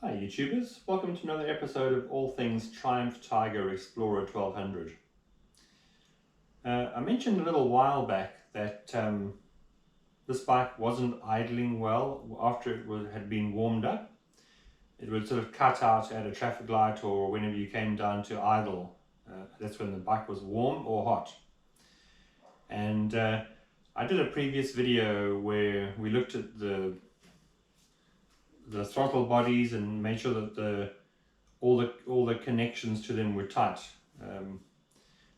Hi YouTubers, welcome to another episode of All Things Triumph Tiger Explorer 1200. I mentioned a little while back that this bike wasn't idling well after it had been warmed up. It would sort of cut out at a traffic light or whenever you came down to idle. That's when the bike was warm or hot. And I did a previous video where we looked at the throttle bodies and made sure that all the connections to them were tight,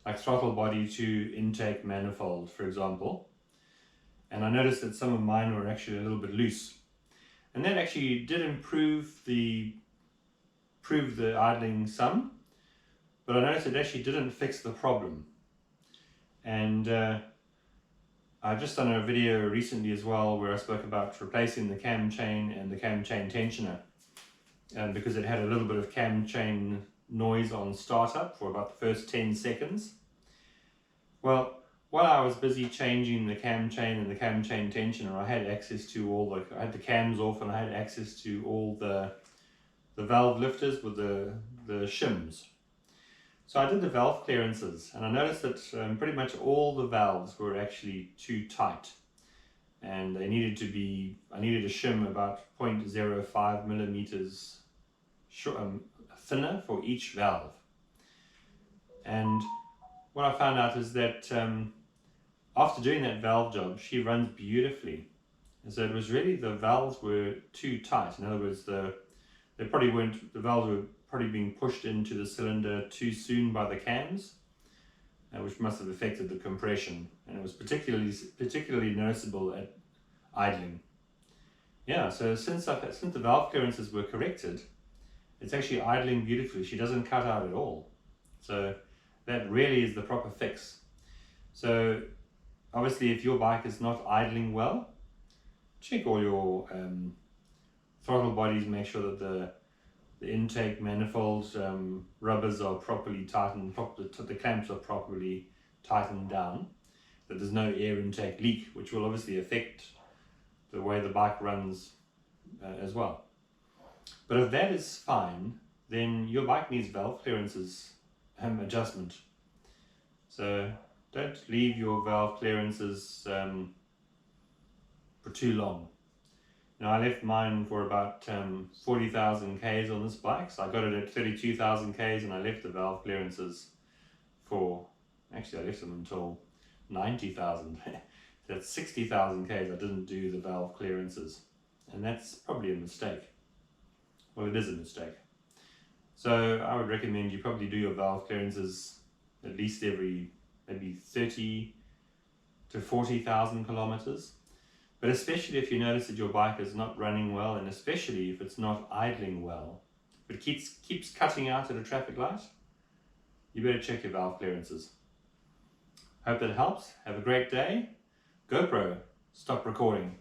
like throttle body to intake manifold, for example. And I noticed that some of mine were actually a little bit loose, and that actually did improve the idling some, but I noticed it actually didn't fix the problem. And I've just done a video recently as well where I spoke about replacing the cam chain and the cam chain tensioner, because it had a little bit of cam chain noise on startup for about the first 10 seconds. Well, while I was busy changing the cam chain and the cam chain tensioner, I had access to I had the cams off and I had access to all the valve lifters with the shims. So I did the valve clearances and I noticed that pretty much all the valves were actually too tight, and they needed to be, I needed a shim about 0.05 millimeters thinner for each valve. And what I found out is that after doing that valve job, she runs beautifully. And so it was really the valves were too tight. In other words, the valves were probably being pushed into the cylinder too soon by the cams, which must have affected the compression, and it was particularly noticeable at idling. Yeah, so since the valve clearances were corrected, it's actually idling beautifully. She doesn't cut out at all. So that really is the proper fix. So obviously, if your bike is not idling well, check all your throttle bodies, make sure that the intake manifolds rubbers are properly tightened, the clamps are properly tightened down, that there's no air intake leak, which will obviously affect the way the bike runs as well. But if that is fine, then your bike needs valve clearances adjustment. So don't leave your valve clearances for too long. Now, I left mine for about 40,000 Ks on this bike, so I got it at 32,000 Ks and I left the valve clearances for, actually I left them until 90,000. That's 60,000 Ks I didn't do the valve clearances, and that's probably a mistake. Well, it is a mistake. So I would recommend you probably do your valve clearances at least every maybe 30 to 40,000 kilometers. But especially if you notice that your bike is not running well, and especially if it's not idling well, but keeps cutting out at a traffic light, you better check your valve clearances. Hope that helps. Have a great day. GoPro, stop recording.